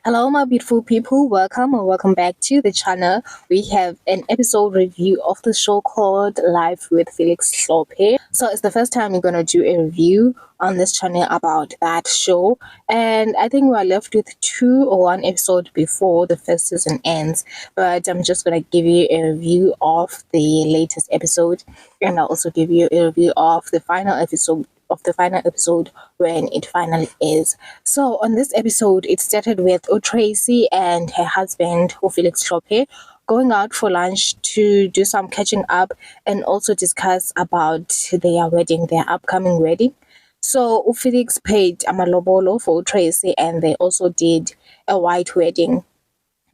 Hello, my beautiful people. Welcome or welcome back to the channel. We have an episode review of the show called Life with Felix Slope. So it's the first time we're gonna do a review on this channel about that show, and I think we're left with two or one episode before the first season ends. But I'm just gonna give you a review of the latest episode, and I'll also give you a review of the final episode when it finally is. So on this episode, it started with Tracy and her husband, Felix Chope, going out for lunch to do some catching up and also discuss about their upcoming wedding. So Felix paid amalobolo for Tracy and they also did a white wedding.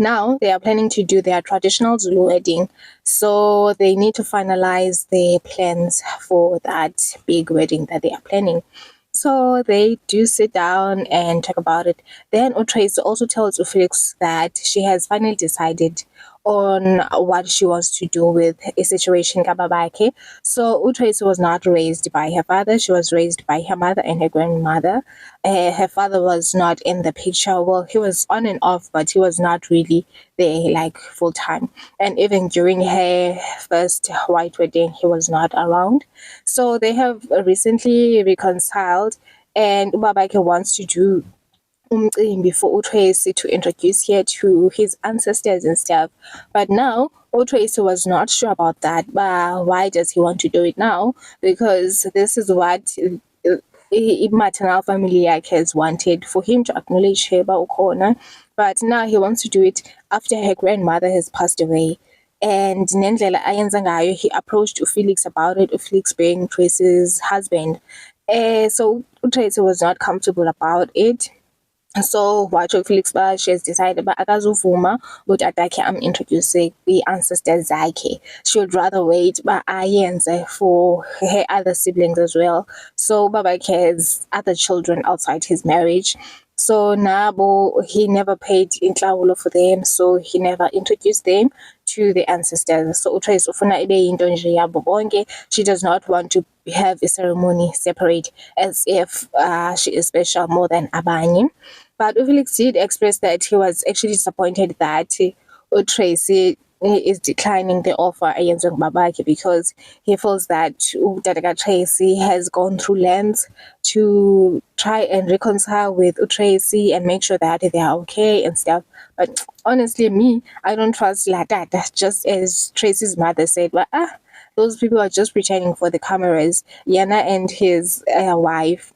Now they are planning to do their traditional Zulu wedding, so they need to finalize their plans for that big wedding that they are planning. So they do sit down and talk about it. Then Utrace also tells Felix that she has finally decided on what she wants to do with a situation kababake. So Utrace was not raised by her father, she was raised by her mother and her grandmother. Her father was not in the picture. Well, he was on and off, but he was not really there like full time. And even during her first white wedding, he was not around. So they have recently reconciled, and Ubabake wants to do umcimbi for uTracy to introduce her to his ancestors and stuff. But now uTracy was not sure about that. But why does he want to do it now? Because this is what maternal family has wanted for him to acknowledge her ukhona. But now he wants to do it after her grandmother has passed away. And nendlela ayenza ngayo, he approached Felix about it, Felix being Tracy's husband. So Tracy was not comfortable about it. So watsho Felix uba she has decided uba akazuvuma utatakhe amintroduce kwi-ancestors zakhe. She would rather wait uba ayenze for her other siblings as well. So ubabakhe has other children outside his marriage. So nabo, he never paid intlawulo for them, so he never introduced them to the ancestors. So uTrace ufuna ibe yinto nje yabo bonke. She does not want to have a ceremony separate as if she is special more than abanye. But Felix did express that he was actually disappointed that Tracy is declining the offer ayenziwe ngubabakhe because he feels that Utata Tracy has gone through lengths to try and reconcile with Tracy and make sure that they are okay and stuff. But honestly, me, I don't trust Latata, just as Tracy's mother said, but those people are just pretending for the cameras. Yana and his wife,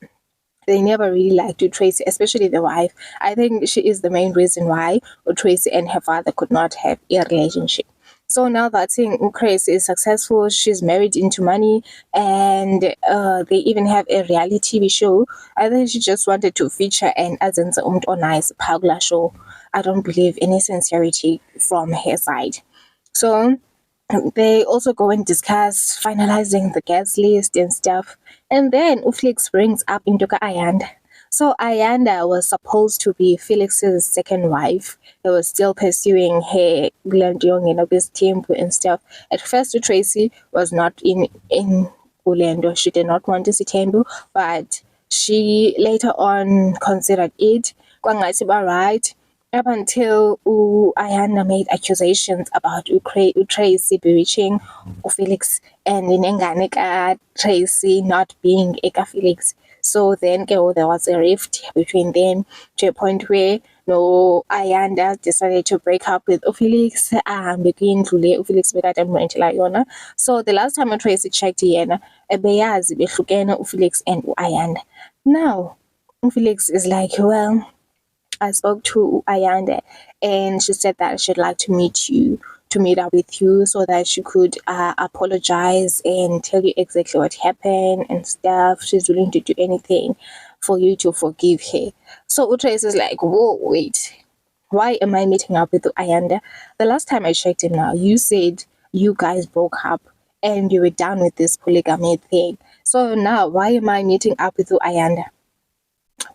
they never really liked Tracy, especially the wife. I think she is the main reason why Tracy and her father could not have a relationship. So now that Tracy is successful, she's married into money, and they even have a reality TV show. I think she just wanted to feature an azenza umuntu onice pagula show. I don't believe any sincerity from her side. So they also go and discuss finalizing the guest list and stuff. And then Felix brings up Induka Ayanda. So Ayanda was supposed to be Felix's second wife. He was still pursuing her Glandong and August Temple and stuff. At first, Tracy was not in Ulendo. She did not want to see Temple, but she later on considered it. Kwangasiba right up until Ayanda made accusations about Tracy bewitching Felix and Nengane Tracy not being Eka Felix. So then there was a rift between them to a point where no Ayanda decided to break up with Felix begin to Felix yona. So the last time Tracy checked yena ebeyazi behlukene Felix and Ayanda. Now Felix is like, well, I spoke to Ayanda and she said that she'd like to meet up with you so that she could apologize and tell you exactly what happened and stuff. She's willing to do anything for you to forgive her. So Utrace is like, whoa, wait, why am I meeting up with Ayanda? The last time I checked in now, you said you guys broke up and you were done with this polygamy thing. So now why am I meeting up with Ayanda?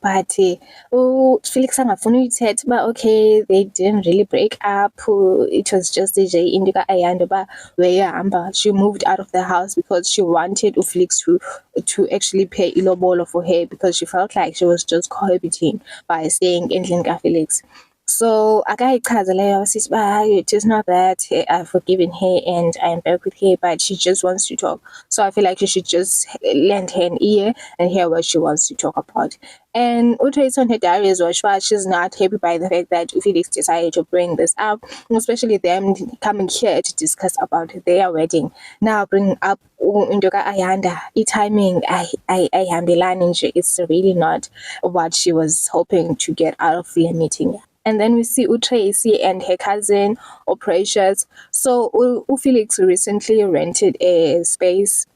But Felix angafuni uyithetha uba okay, they didn't really break up. It was just nje into kaAyanda uba wayehamba. She moved out of the house because she wanted Felix to actually pay ilobolo for her because she felt like she was just cohabiting by staying endlini kaFelix. So akayichazeleyo sithi uba hayi it is not that I've forgiven her and I'm back with her, but she just wants to talk. So I feel like you should just lend her an ear and hear what she wants to talk about. And Utrace on her diary as well, she's not happy by the fact that Felix decided to bring this up, especially them coming here to discuss about their wedding. Now bringing up into Ayanda, timing ayihambelani nje, it's really not what she was hoping to get out of the meeting. And then we see Tracy and her cousin, Precious. So Felix recently rented a space,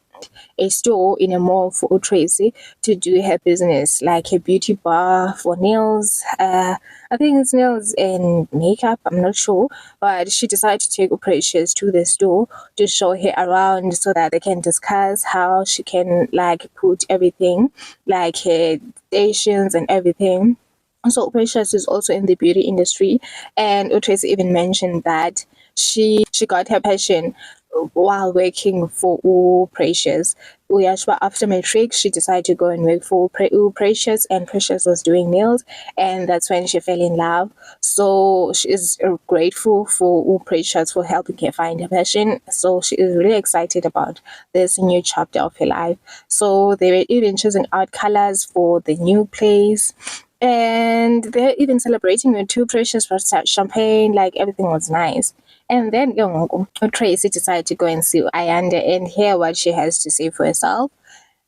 a store in a mall for Tracy to do her business, like a beauty bar for nails. I think it's nails and makeup, I'm not sure. But she decided to take Precious to the store to show her around so that they can discuss how she can like put everything, like her stations and everything. So Precious is also in the beauty industry, and Tracy even mentioned that she got her passion while working for Precious. Uyashwa, after matric, she decided to go and work for Precious, and Precious was doing nails, and that's when she fell in love. So she is grateful for Precious for helping her find her passion. So she is really excited about this new chapter of her life. So they were even choosing out colors for the new place, and they're even celebrating with two Precious for champagne, like everything was nice. And then Tracy decided to go and see Ayanda and hear what she has to say for herself.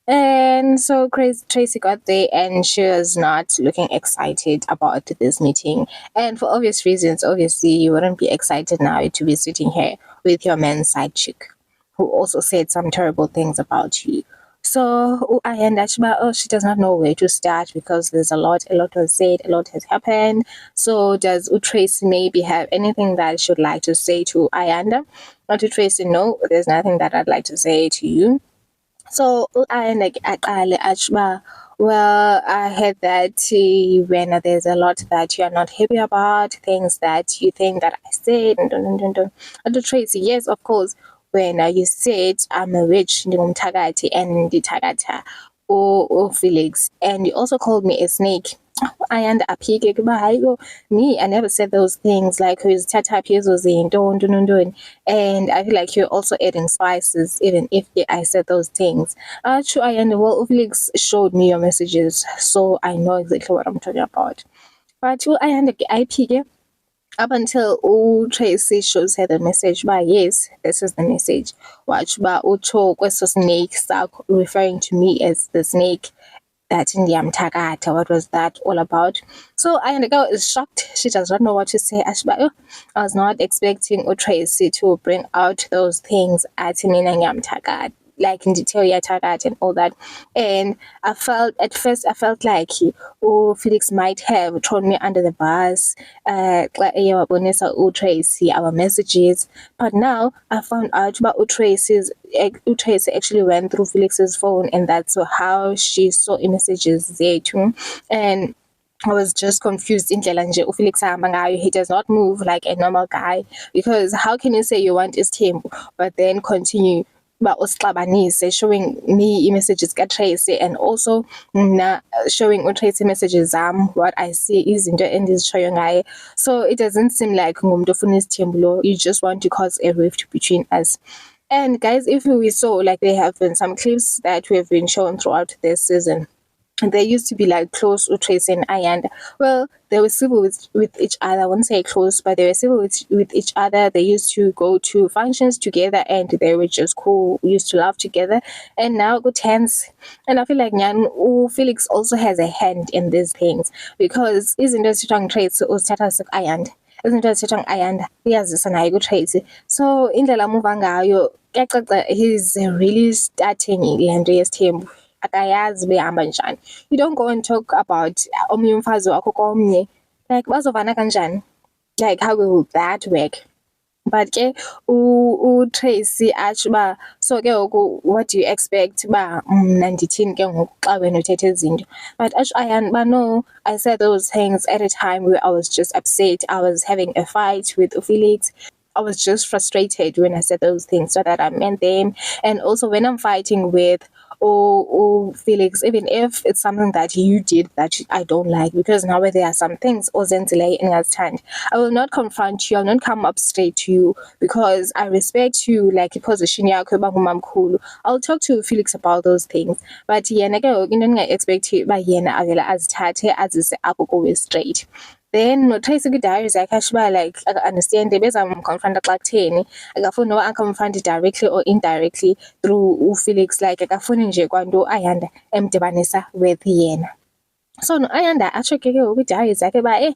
And so Tracy got there and she was not looking excited about this meeting. And for obvious reasons, obviously, you wouldn't be excited now to be sitting here with your man's side chick who also said some terrible things about you. So Ayanda, she does not know where to start because there's a lot was said, a lot has happened. So does Tracy maybe have anything that she would like to say to Ayanda? Not to Tracy, no, there's nothing that I'd like to say to you. So Ayanda aqale atsho uba, well, I heard that when there's a lot that you are not happy about, things that you think that I said, and to Tracy, yes, of course, when you said I'm a witch, ndingumthakathi, and ndithakatha Felix, and you also called me a snake. And aphike kuba hayi bo, me, I never said those things, like uzithatha phi ezo zinto ntoni. And I feel like you're also adding spices even if I said those things. True, and well, Felix showed me your messages, so I know exactly what I'm talking about. But I pick up until Tracy shows her the message, but yes, this is the message. Watch ba utsho kweso snake sakho, referring to me as the snake that ndiyamthakatha. What was that all about? So the girl is shocked. She does not know what to say. I was not expecting Tracy to bring out those things at mina ngiyamthakatha, like in detail yathakatha and all that. And at first I felt like Felix might have thrown me under the bus, Tracy our messages. But now I found out about Tracy actually went through Felix's phone, and that's how she saw messages there too. And I was just confused indlela nje uFelix ahamba ngayo. He does not move like a normal guy, because how can you say you want Isithembu but then continue showing me messages kaTracy, and also showing uTracy messages what I see izinto endizishoyo ngaye. So it doesn't seem like ngumuntu ofuna isithembu lo, you just want to cause a rift between us. And guys, if we saw, like, there have been some clips that we have been shown throughout this season. They used to be like close, Tracy and Ayanda. Well, they were civil with each other. I won't say close, but they were civil with each other. They used to go to functions together and they were just cool, used to laugh together. And now good tense. And I feel like Felix also has a hand in these things, because isn't it strong traits status of Ayanda? Isn't it strong Ayanda? Yes, and I go Tracy. So in the Lamuvangayo, he's really starting land yesithembu. Akayazi behamba njani. You don't go and talk about omnye umfazi wakho komnye. Like bazovana kanjani? Like how will that work? But ke Tracy atsho uba, so ke ngoku what do you expect uba mna ndithini ke ngoku xa wena uthethe izinto. But atsho Ayanda uba no, I said those things at a time where I was just upset. I was having a fight with Felix. I was just frustrated when I said those things, so that I meant them. And also when I'm fighting with or Felix, even if it's something that you did that I don't like, because now there are some things ozenzile ingazithandi, I will not confront you, I'll not come up straight to you because I respect you, like position yakho yoba ngumamkhulu. I'll talk to Felix about those things, but yena ke ngoku into endinga-expect uba yena avele azithathe azise apho kuwe straight. Then noTracy kwi-diary zakhe asho uba like aka-understand bezamkonfronta xa kutheni, akafuni noba akamfronte directly or indirectly through uFelix, like akafuni nje kwanto Ayanda emdibanisa with yena. So no-Ayanda atsho ke ngoku kwi-diary zakhe uba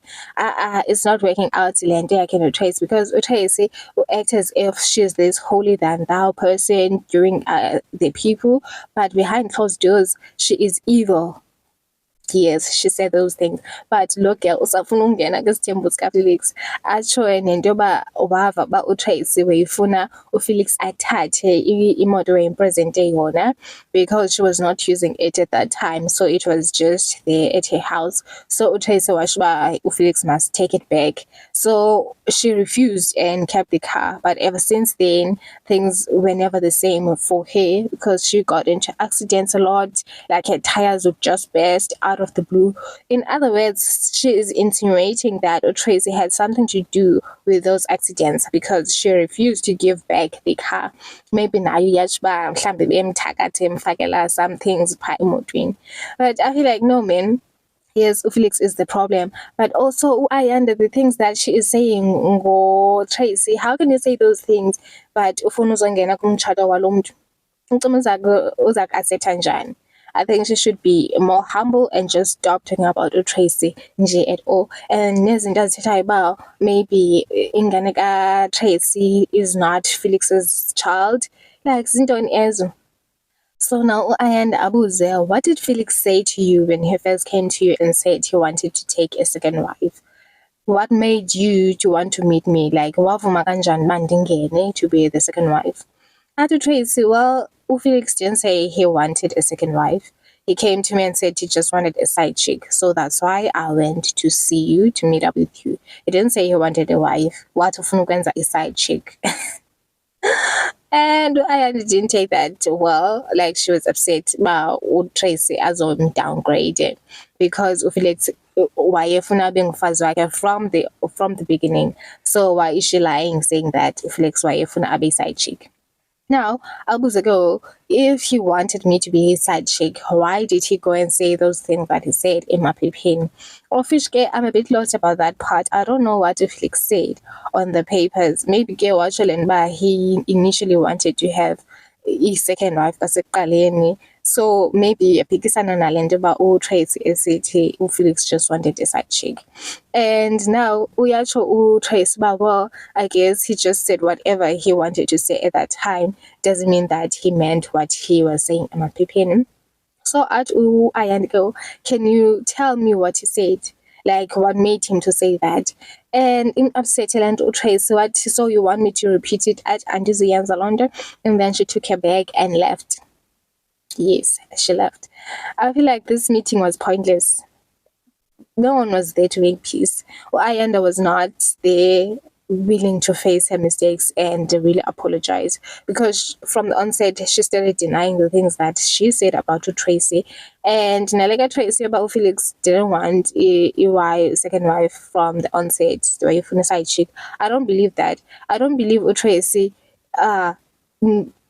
it's not working out le nto yakhe noTracy, because uTracy act as if she's this holier than thou person during the people, but behind closed doors she is evil. Yes, she said those things. But look, girl, usafuna ukungena kwisithembu sikaFelix atsho nento yoba wava uba uTracy wayefuna uFelix athathe imoto wayempresente yona because she was not using it at that time, so it was just there at her house. So uTracy washo uba uFelix must take it back. So she refused and kept the car. But ever since then, things were never the same for her because she got into accidents a lot. Like her tires would just burst out of the blue. In other words, she is insinuating that Tracy had something to do with those accidents because she refused to give back the car. Maybe nayo yatsho uba mhlawumbi bemthakathe emfakela some things phaa emotweni. But I feel like no, man. Yes, Felix is the problem, but also Ayanda, the things that she is saying ngo Tracy, how can you say those things but ufuna uzongena kumtshato walo mntu? Ucima uzaku-accepta njani? I think she should be more humble and just stop talking about Tracy nje at all. And nezinto azithethayo uba maybe ingane kaTracy is not Felix's child, like zintoni ezo. So now Ayanda abuze, what did Felix say to you when he first came to you and said he wanted to take a second wife? What made you to want to meet me? Like, wavuma kanjani uba ndingene to be the second wife? Athi Tracy, well, Felix didn't say he wanted a second wife. He came to me and said he just wanted a side chick. So that's why I went to see you, to meet up with you. He didn't say he wanted a wife. What ufuna ukwenza a side chick? And I didn't take that well. Like, she was upset about Tracy as on downgraded because Felix wayefuna abe ngufazi wakhe from the beginning. So why is she lying saying that Felix wayefuna abe side chick? Now, Albuzago, if he wanted me to be his side chick, why did he go and say those things that he said in my paper? Or Fishke, I'm a bit lost about that part. I don't know what Felix said on the papers. Maybe Gay Wachalenba, he initially wanted to have his second wife, Kasekuqaleni. So maybe aphikisana nale nto uba Tracy esithi Felix just wanted a side chick. And now uyatsho Tracy uba, well, I guess he just said whatever he wanted to say at that time. Doesn't mean that he meant what he was saying emaphepheni. So at Ayanda go, can you tell me what he said? Like, what made him to say that? And in upsetting Tracy, what, so you want me to repeat it at Auntie Ziyanza London? And then she took her bag and left. Yes, she left. I feel like this meeting was pointless. No one was there to make peace. Ayanda was not there willing to face her mistakes and really apologize, because from the onset she started denying the things that she said about Tracy. And Nalega Tracy about Felix didn't want a second wife from the onset, the way from a side chick. I don't believe that. I don't believe Tracy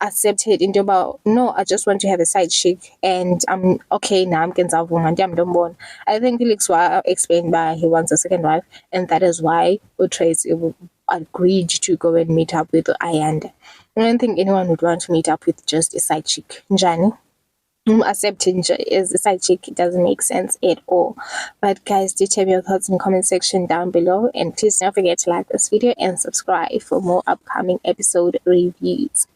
accepted into about, no, I just want to have a side chick and I'm okay now, I'm born. I think Felix explained why he wants a second wife, and that is why Tracy agreed to go and meet up with Ayanda. I don't think anyone would want to meet up with just a side chick. Njani? Accepting as a side chick, it doesn't make sense at all. But guys, do tell me your thoughts in the comment section down below, and please don't forget to like this video and subscribe for more upcoming episode reviews.